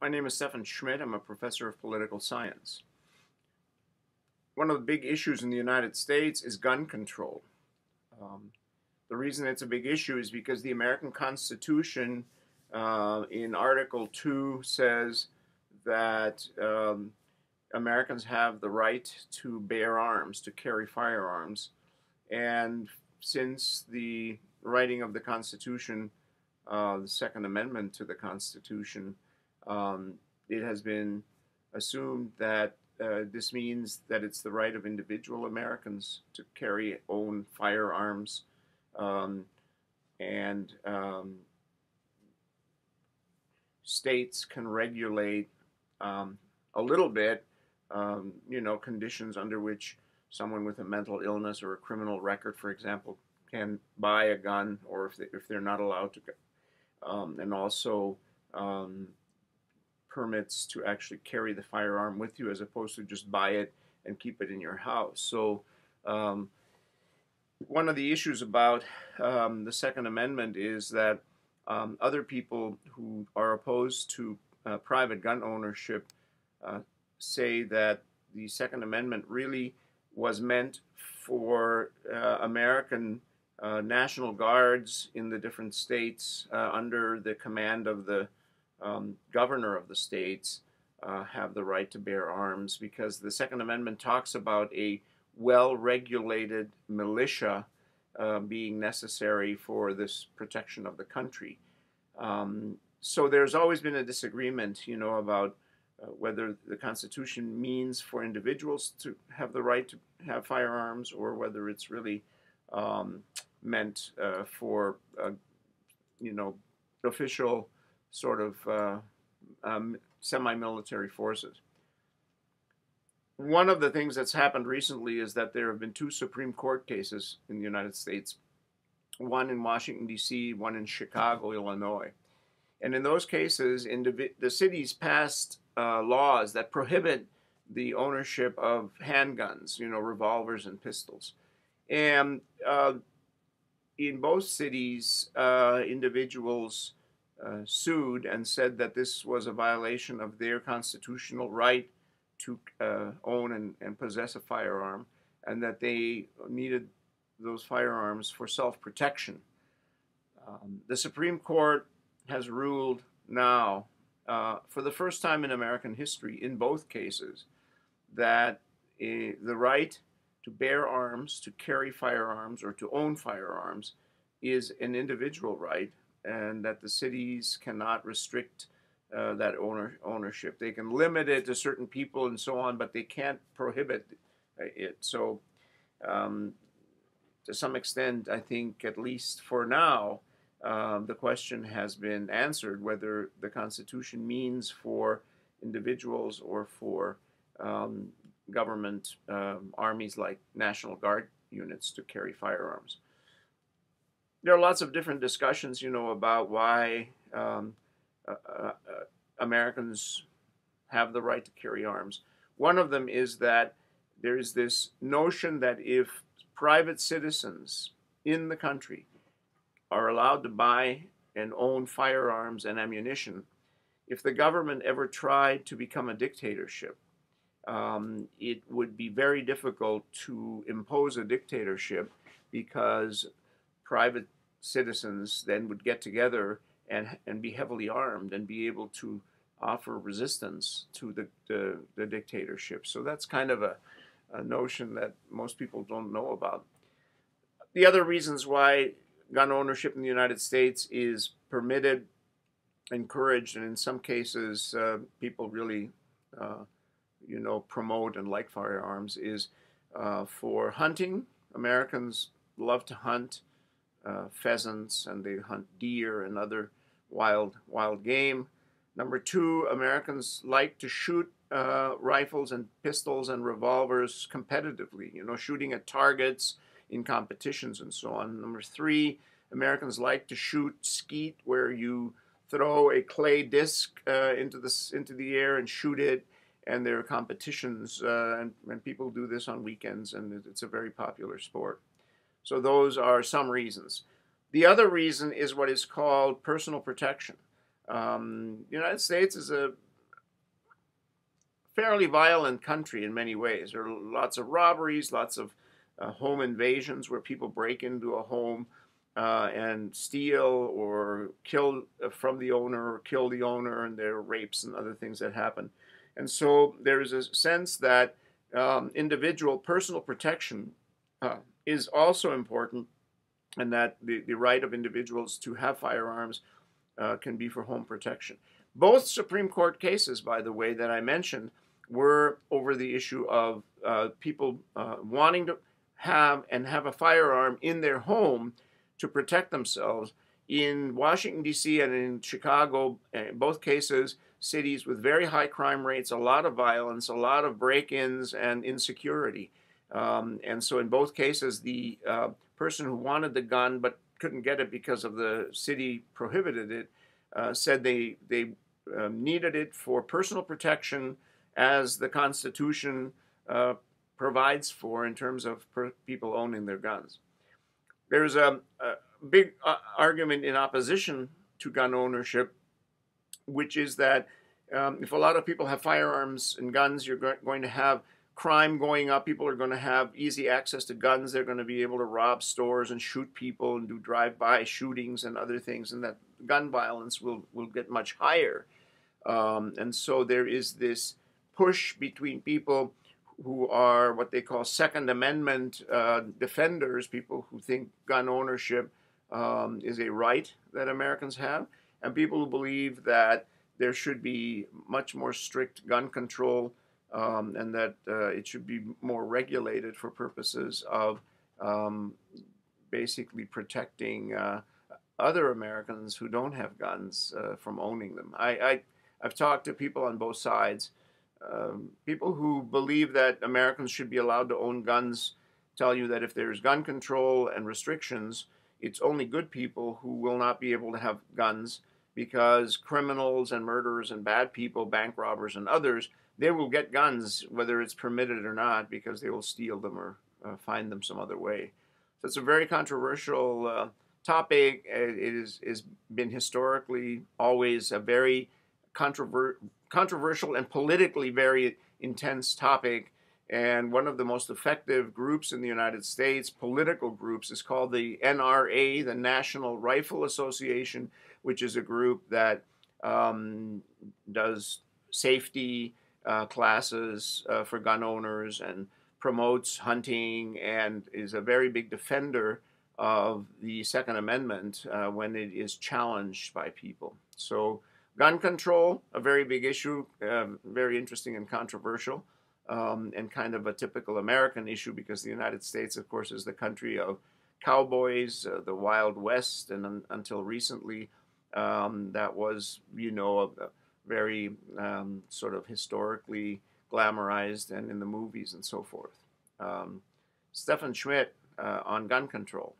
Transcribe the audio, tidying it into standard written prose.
My name is Stefan Schmidt. I'm a professor of political science. One of the big issues in the United States is gun control. The reason it's a big issue is because the American Constitution in Article 2 says that Americans have the right to bear arms, to carry firearms. And since the writing of the Constitution, the Second Amendment to the Constitution, it has been assumed that this means that it's the right of individual Americans to own firearms, and states can regulate a little bit, conditions under which someone with a mental illness or a criminal record, for example, can buy a gun, or if they're not allowed to, and also permits to actually carry the firearm with you as opposed to just buy it and keep it in your house. So one of the issues about the Second Amendment is that other people who are opposed to private gun ownership say that the Second Amendment really was meant for American National Guards in the different states under the command of the governor of the states have the right to bear arms, because the Second Amendment talks about a well-regulated militia being necessary for this protection of the country. So there's always been a disagreement, about whether the Constitution means for individuals to have the right to have firearms, or whether it's really meant for, official sort of semi-military forces. One of the things that's happened recently is that there have been two Supreme Court cases in the United States, one in Washington, D.C., one in Chicago, Illinois. And in those cases, the cities passed laws that prohibit the ownership of handguns, revolvers and pistols. And in both cities, individuals sued and said that this was a violation of their constitutional right to own and possess a firearm, and that they needed those firearms for self-protection. The Supreme Court has ruled now, for the first time in American history, in both cases, that the right to bear arms, to carry firearms, or to own firearms is an individual right, and that the cities cannot restrict that ownership. They can limit it to certain people and so on, but they can't prohibit it. So to some extent, I think, at least for now, the question has been answered whether the Constitution means for individuals or for government armies like National Guard units to carry firearms. There are lots of different discussions, about why Americans have the right to carry arms. One of them is that there is this notion that if private citizens in the country are allowed to buy and own firearms and ammunition, if the government ever tried to become a dictatorship, it would be very difficult to impose a dictatorship, because private citizens then would get together and be heavily armed and be able to offer resistance to the dictatorship. So that's kind of a notion that most people don't know about. The other reasons why gun ownership in the United States is permitted, encouraged, and in some cases people really promote and like firearms is for hunting. Americans love to hunt pheasants, and they hunt deer and other wild game. Number two, Americans like to shoot rifles and pistols and revolvers competitively, shooting at targets in competitions and so on. Number three, Americans like to shoot skeet, where you throw a clay disc into the air and shoot it, and there are competitions, and people do this on weekends, and it's a very popular sport. So those are some reasons. The other reason is what is called personal protection. The United States is a fairly violent country in many ways. There are lots of robberies, lots of home invasions where people break into a home and steal or kill from the owner or kill the owner, and there are rapes and other things that happen. And so there is a sense that individual personal protection is also important, and that the right of individuals to have firearms can be for home protection. Both Supreme Court cases, by the way, that I mentioned were over the issue of people wanting to have a firearm in their home to protect themselves. In Washington, D.C. and in Chicago, in both cases, cities with very high crime rates, a lot of violence, a lot of break-ins and insecurity. And so in both cases, the person who wanted the gun but couldn't get it because of the city prohibited it, said they needed it for personal protection, as the Constitution provides for in terms of people owning their guns. There's a big argument in opposition to gun ownership, which is that if a lot of people have firearms and guns, you're going to have crime going up. People are going to have easy access to guns. They're going to be able to rob stores and shoot people and do drive-by shootings and other things, and that gun violence will get much higher. And so there is this push between people who are what they call Second Amendment defenders, people who think gun ownership is a right that Americans have, and people who believe that there should be much more strict gun control, and that it should be more regulated for purposes of basically protecting other Americans who don't have guns from owning them. I've talked to people on both sides. People who believe that Americans should be allowed to own guns tell you that if there's gun control and restrictions, it's only good people who will not be able to have guns, because criminals and murderers and bad people, bank robbers and others, they will get guns whether it's permitted or not, because they will steal them or find them some other way. So it's a very controversial topic. It has been historically always a very controversial and politically very intense topic. And one of the most effective groups in the United States, political groups, is called the NRA, the National Rifle Association, which is a group that does safety classes for gun owners and promotes hunting, and is a very big defender of the Second Amendment when it is challenged by people. So gun control, a very big issue, very interesting and controversial, and kind of a typical American issue, because the United States, of course, is the country of cowboys, the Wild West, and until recently, that was, a very sort of historically glamorized and in the movies and so forth. Stephan Schmidt on gun control.